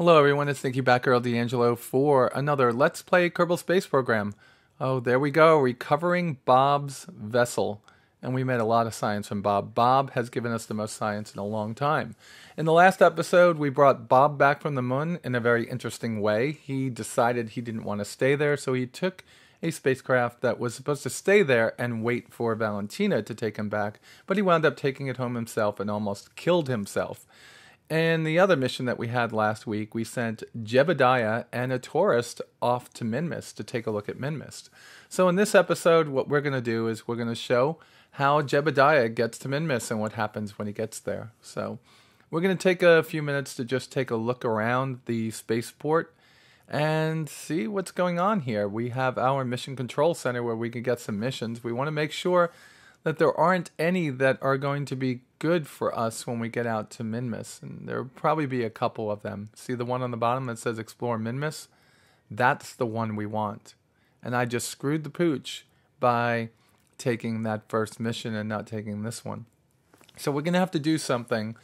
Hello everyone, it's Nikki Earl D'Angelo for another Let's Play Kerbal Space Program. Oh, there we go, recovering Bob's vessel. And we made a lot of science from Bob. Bob has given us the most science in a long time. In the last episode, we brought Bob back from the moon in a very interesting way. He decided he didn't want to stay there, so he took a spacecraft that was supposed to stay there and wait for Valentina to take him back, but he wound up taking it home himself and almost killed himself. And the other mission that we had last week, we sent Jebediah and a tourist off to Minmus to take a look at Minmus. So in this episode, what we're going to do is we're going to show how Jebediah gets to Minmus and what happens when he gets there. So we're going to take a few minutes to just take a look around the spaceport and see what's going on here. We have our mission control center where we can get some missions. We want to make sure that there aren't any that are going to be good for us when we get out to Minmus. And there'll probably be a couple of them. See the one on the bottom that says Explore Minmus? That's the one we want. And I just screwed the pooch by taking that first mission and not taking this one. So we're going to have to do something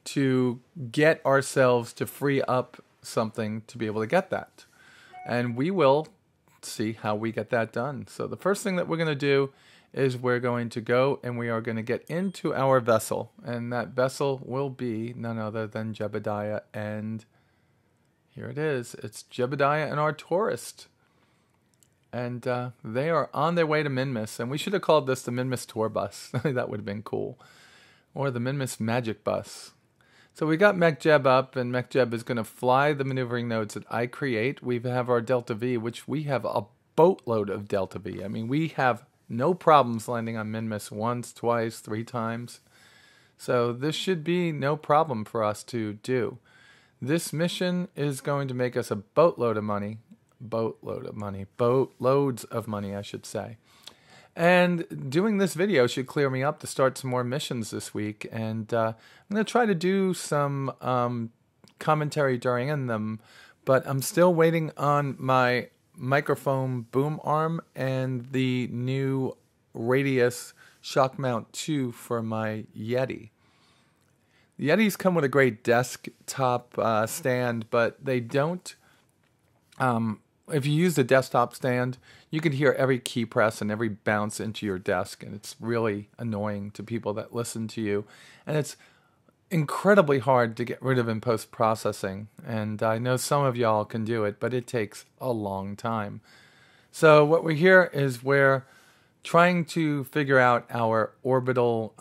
to get ourselves to free up something to be able to get that. And we will see how we get that done. So the first thing that we're going to do is we're going to go and we are going to get into our vessel. And that vessel will be none other than Jebediah. And here it is. It's Jebediah and our tourist. And they are on their way to Minmus. And we should have called this the Minmus Tour Bus. That would have been cool. Or the Minmus Magic Bus. So we got MechJeb up, and MechJeb is going to fly the maneuvering nodes that I create. We have our Delta V, which we have a boatload of Delta V. I mean, we have no problems landing on Minmus once, twice, 3 times. So this should be no problem for us to do. This mission is going to make us a boatload of money. Boatloads of money, I should say. And doing this video should clear me up to start some more missions this week. And I'm going to try to do some commentary during them. But I'm still waiting on my microphone boom arm and the new Radius shock mount 2 for my Yeti. The Yetis come with a great desktop stand, but they don't. If you use the desktop stand, you can hear every key press and every bounce into your desk, and it's really annoying to people that listen to you. And it's incredibly hard to get rid of in post-processing, and I know some of y'all can do it, but it takes a long time. So what we're here is we're trying to figure out our orbital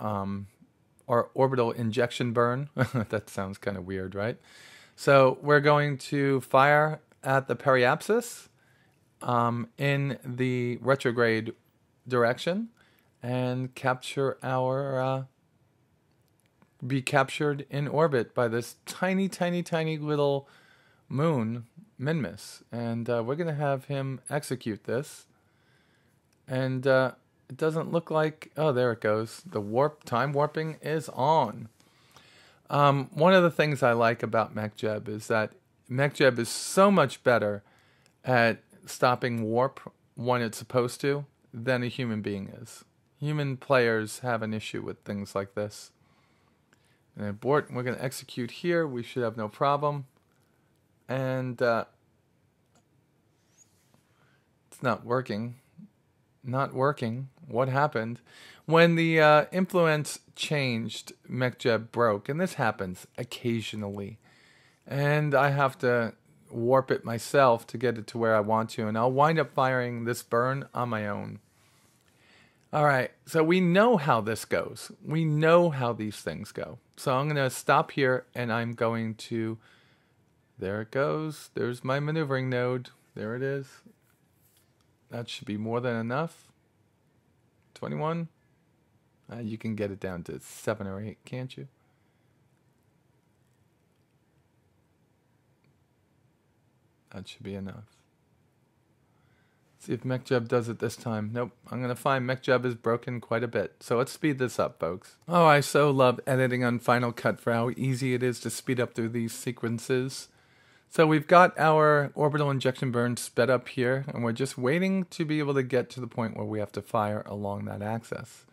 injection burn. That sounds kind of weird, right? So we're going to fire at the periapsis in the retrograde direction and capture our be captured in orbit by this tiny little moon, Minmus. And we're going to have him execute this. And it doesn't look like... Oh, there it goes. The time warping is on. One of the things I like about MechJeb is that MechJeb is so much better at stopping warp when it's supposed to than a human being is. Human players have an issue with things like this. And abort, we're going to execute here. We should have no problem. And it's not working. Not working. What happened? When the influence changed, MechJeb broke. And this happens occasionally. And I have to warp it myself to get it to where I want to. And I'll wind up firing this burn on my own. Alright, so we know how this goes. We know how these things go. So I'm going to stop here and I'm going to... There it goes. There's my maneuvering node. There it is. That should be more than enough. 21. You can get it down to 7 or 8, can't you? That should be enough. See if MechJeb does it this time. Nope. I'm going to find MechJeb is broken quite a bit. So let's speed this up, folks. Oh, I so love editing on Final Cut for how easy it is to speed up through these sequences. So we've got our orbital injection burn sped up here, and we're just waiting to be able to get to the point where we have to fire along that axis.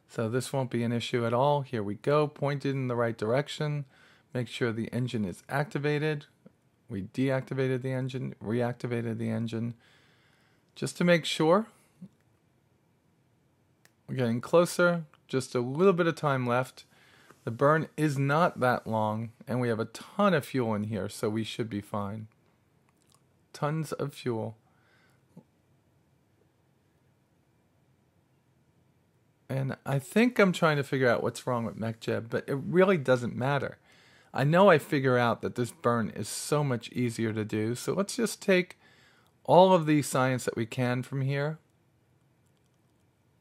So this won't be an issue at all. Here we go, pointed in the right direction. Make sure the engine is activated. We deactivated the engine, reactivated the engine, just to make sure. We're getting closer, just a little bit of time left. The burn is not that long, and we have a ton of fuel in here, so we should be fine. Tons of fuel. And I think I'm trying to figure out what's wrong with MechJeb, but it really doesn't matter. I know I figure out that this burn is so much easier to do, so let's just take all of the science that we can from here.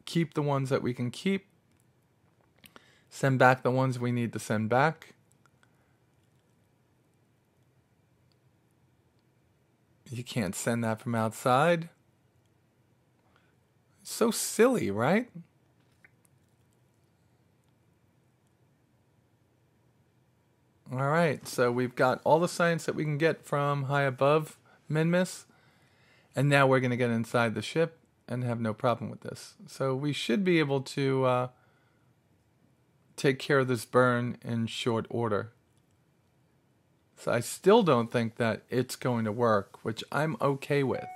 Keep the ones that we can keep. Send back the ones we need to send back. You can't send that from outside. So silly, right? All right, so we've got all the science that we can get from high above Minmus, and now we're going to get inside the ship and have no problem with this. So we should be able to take care of this burn in short order. So I still don't think that it's going to work, which I'm okay with.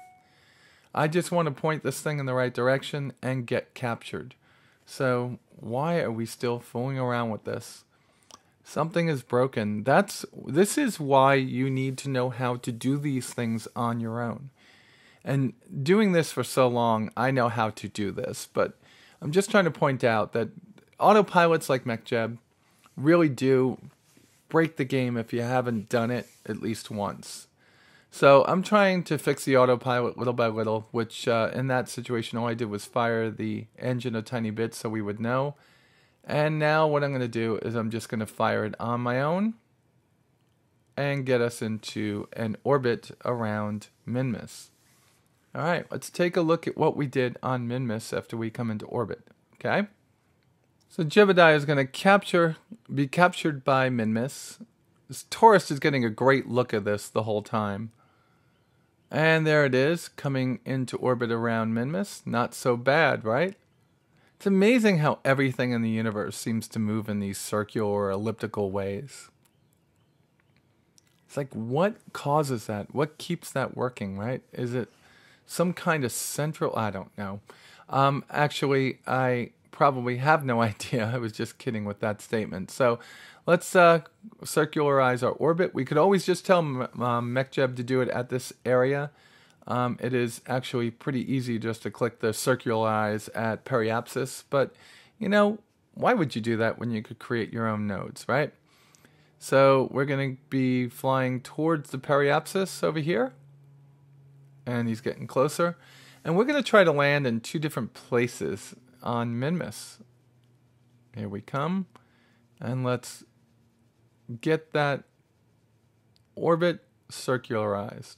I just want to point this thing in the right direction and get captured. So why are we still fooling around with this? Something is broken. This is why you need to know how to do these things on your own. And doing this for so long, I know how to do this, but I'm just trying to point out that autopilots like MechJeb really do break the game if you haven't done it at least once. So I'm trying to fix the autopilot little by little, which in that situation all I did was fire the engine a tiny bit so we would know. And now what I'm going to do is I'm just going to fire it on my own and get us into an orbit around Minmus. All right, let's take a look at what we did on Minmus after we come into orbit, okay? So Jebediah is going to be captured by Minmus. This tourist is getting a great look at this the whole time. And there it is, coming into orbit around Minmus. Not so bad, right? It's amazing how everything in the universe seems to move in these circular or elliptical ways. It's like, what causes that? What keeps that working, right? Is it some kind of central... I don't know. Actually, I probably have no idea. I was just kidding with that statement. So let's circularize our orbit. We could always just tell MechJeb to do it at this area. It is actually pretty easy just to click the circularize at periapsis. But, you know, why would you do that when you could create your own nodes, right? So we're going to be flying towards the periapsis over here. And he's getting closer. And we're going to try to land in two different places on Minmus. Here we come. And let's get that orbit circularized.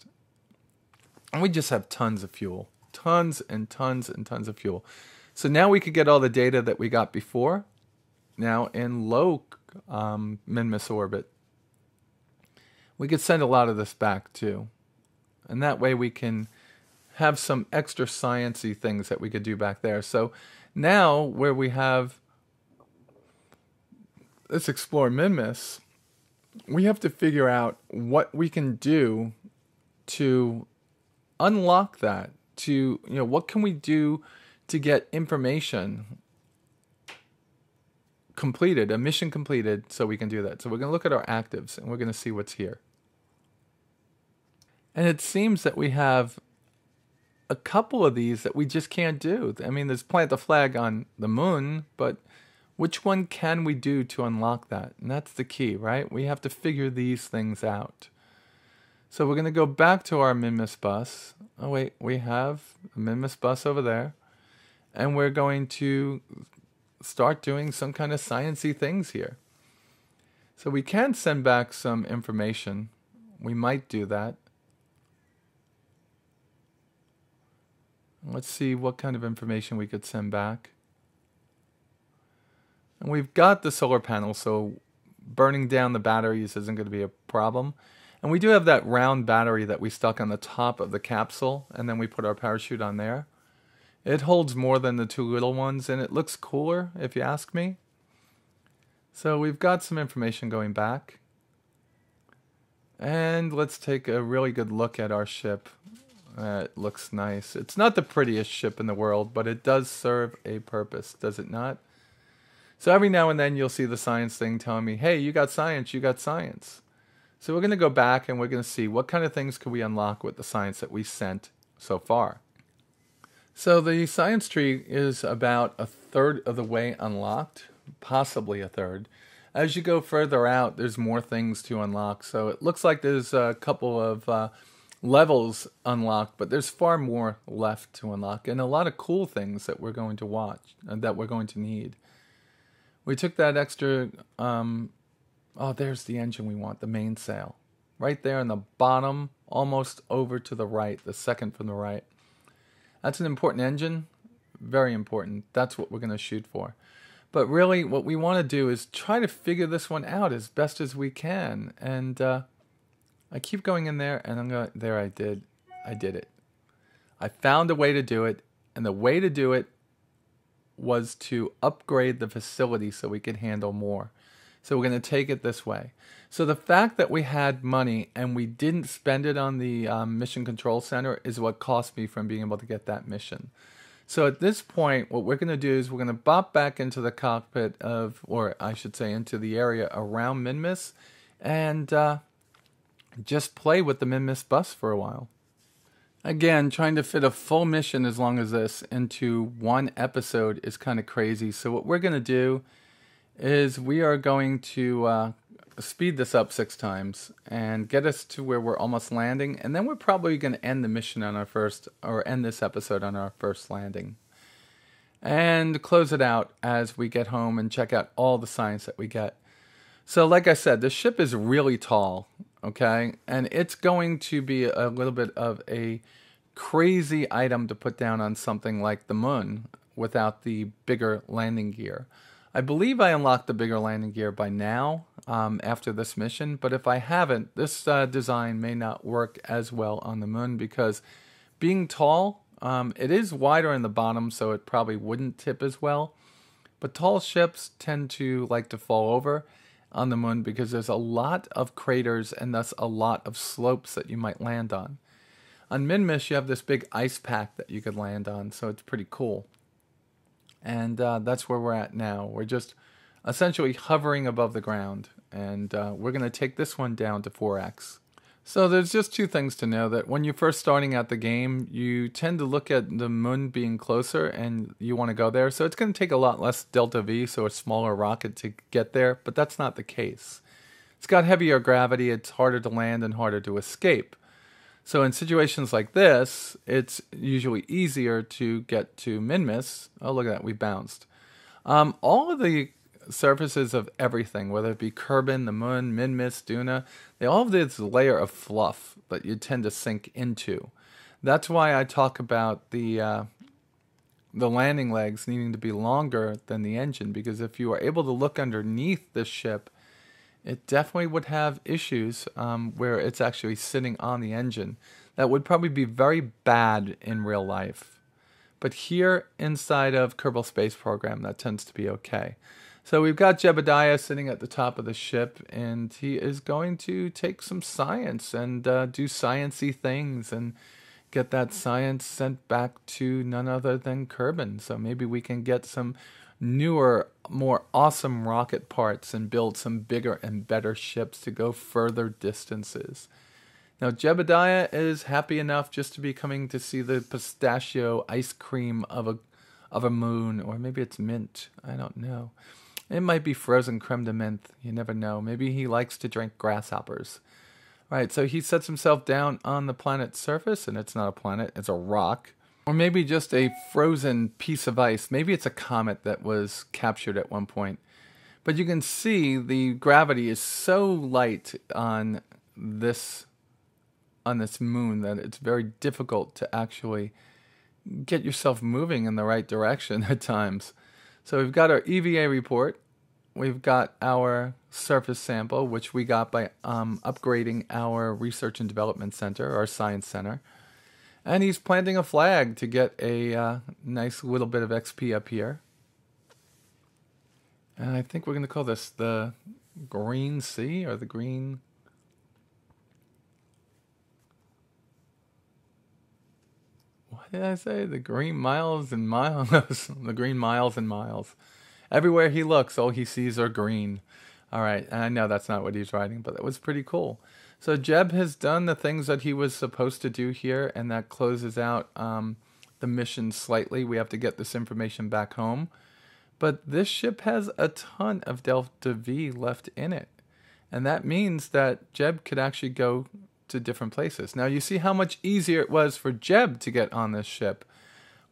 And we just have tons of fuel. Tons and tons and tons of fuel. So now we could get all the data that we got before. Now in low Minmus orbit. We could send a lot of this back too. And that way we can have some extra science-y things that we could do back there. So now where we have... Let's explore Minmus. We have to figure out what we can do to unlock that. What can we do to get information completed, a mission completed, so we can do that. So we're going to look at our actives, and we're going to see what's here. And it seems that we have a couple of these that we just can't do. I mean, there's plant the flag on the moon, but which one can we do to unlock that? And that's the key, right? We have to figure these things out. So we're going to go back to our Minmus Bus. Oh, wait, we have a Minmus Bus over there. And we're going to start doing some kind of sciencey things here. So we can send back some information. We might do that. Let's see what kind of information we could send back. And we've got the solar panel, so burning down the batteries isn't going to be a problem. And we do have that round battery that we stuck on the top of the capsule, and then we put our parachute on there. It holds more than the two little ones, and it looks cooler, if you ask me. So we've got some information going back. And let's take a really good look at our ship. It looks nice. It's not the prettiest ship in the world, but it does serve a purpose, does it not? So every now and then you'll see the science thing telling me, hey, you got science, you got science. So we're going to go back and we're going to see what kind of things can we unlock with the science that we sent so far. So the science tree is about a third of the way unlocked, possibly a third. As you go further out, there's more things to unlock. So it looks like there's a couple of levels unlocked, but there's far more left to unlock, and a lot of cool things that we're going to watch and that we're going to need. We took that extra, oh, there's the engine we want, the mainsail. Right there in the bottom, almost over to the right, the second from the right. That's an important engine, very important. That's what we're going to shoot for. But really, what we want to do is try to figure this one out as best as we can. And I keep going in there, and I'm going, there I did it. I found a way to do it, and the way to do it was to upgrade the facility so we could handle more. So we're going to take it this way. So the fact that we had money and we didn't spend it on the mission control center is what cost me from being able to get that mission. So at this point, what we're going to do is we're going to bop back into the cockpit of, or I should say into the area around Minmus, and just play with the Minmus Bus for a while. Again, trying to fit a full mission as long as this into one episode is kind of crazy. So what we're going to do is we are going to speed this up 6 times and get us to where we're almost landing, and then we're probably going to end the mission on our first, or end this episode on our first landing. And close it out as we get home and check out all the science that we get. So like I said, the ship is really tall, okay? And it's going to be a little bit of a crazy item to put down on something like the moon without the bigger landing gear. I believe I unlocked the bigger landing gear by now after this mission, but if I haven't, this design may not work as well on the moon because being tall, it is wider in the bottom, so it probably wouldn't tip as well. But tall ships tend to like to fall over on the moon because there's a lot of craters and thus a lot of slopes that you might land on. On Minmus, you have this big ice pack that you could land on, so it's pretty cool. And that's where we're at now. We're just essentially hovering above the ground, and we're going to take this one down to 4x. So there's just 2 things to know. That when you're first starting out the game, you tend to look at the moon being closer and you want to go there. So it's going to take a lot less delta V, so a smaller rocket to get there, but that's not the case. It's got heavier gravity, it's harder to land and harder to escape. So in situations like this, it's usually easier to get to Minmus. Oh, look at that, we bounced. All of the surfaces of everything, whether it be Kerbal, the moon, Minmus, Duna, they all have this layer of fluff that you tend to sink into. That's why I talk about the landing legs needing to be longer than the engine, because if you are able to look underneath this ship, it definitely would have issues where it's actually sitting on the engine. That would probably be very bad in real life. But here inside of Kerbal Space Program, that tends to be okay. So we've got Jebediah sitting at the top of the ship, and he is going to take some science and do science-y things and get that science sent back to none other than Kerbal. So maybe we can get some newer, more awesome rocket parts and build some bigger and better ships to go further distances. Now Jebediah is happy enough just to be coming to see the pistachio ice cream of a moon, or maybe it's mint. I don't know. It might be frozen creme de menthe. You never know. Maybe he likes to drink grasshoppers. Right, so he sets himself down on the planet's surface, and it's not a planet, it's a rock. Or maybe just a frozen piece of ice. Maybe it's a comet that was captured at one point. But you can see the gravity is so light on this moon that it's very difficult to actually get yourself moving in the right direction at times. So we've got our EVA report. We've got our surface sample, which we got by upgrading our research and development center, our science center. And he's planting a flag to get a nice little bit of XP up here. And I think we're going to call this the Green Sea, or the Green... did I say? The green miles and miles. The green miles and miles. Everywhere he looks, all he sees are green. All right, and I know that's not what he's writing, but it was pretty cool. So Jeb has done the things that he was supposed to do here, and that closes out the mission slightly. We have to get this information back home. But this ship has a ton of Delta V left in it. And that means that Jeb could actually go to different places. Now, you see how much easier it was for Jeb to get on this ship.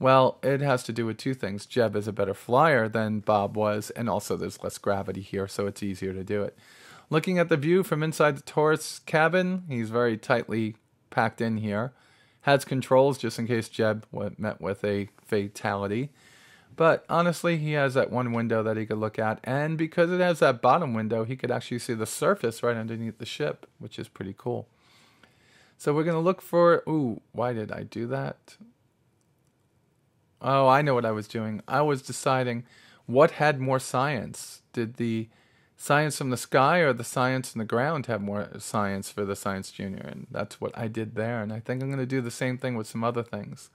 Well, it has to do with two things. Jeb is a better flyer than Bob was, and also there's less gravity here, so it's easier to do it. Looking at the view from inside the tourist's cabin, he's very tightly packed in here. Has controls just in case Jeb met with a fatality. But honestly, he has that one window that he could look at, and because it has that bottom window, he could actually see the surface right underneath the ship, which is pretty cool. So we're going to look for... Ooh, why did I do that? Oh, I know what I was doing. I was deciding what had more science. Did the science from the sky or the science from the ground have more science for the Science Junior? And that's what I did there, and I think I'm going to do the same thing with some other things.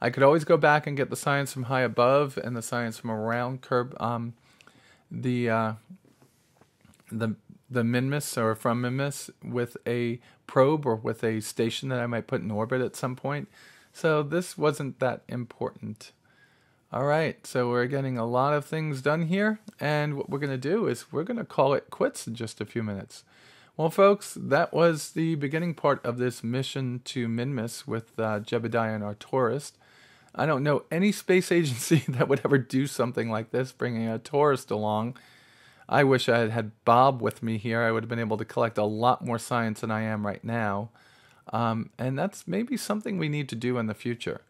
I could always go back and get the science from high above and the science from around the Minmus or from Minmus with a probe or with a station that I might put in orbit at some point. So this wasn't that important. All right, so we're getting a lot of things done here, and what we're going to do is we're going to call it quits in just a few minutes. Well, folks, that was the beginning part of this mission to Minmus with Jebediah and our tourist. I don't know any space agency that would ever do something like this, bringing a tourist along. I wish I had had Bob with me here. I would have been able to collect a lot more science than I am right now. And that's maybe something we need to do in the future.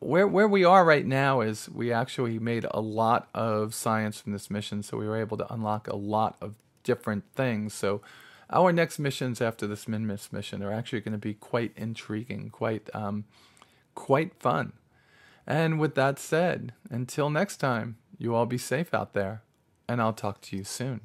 Where we are right now is we actually made a lot of science from this mission, so we were able to unlock a lot of different things. So our next missions after this Minmus mission are actually going to be quite intriguing, quite fun. And with that said, until next time, you all be safe out there, and I'll talk to you soon.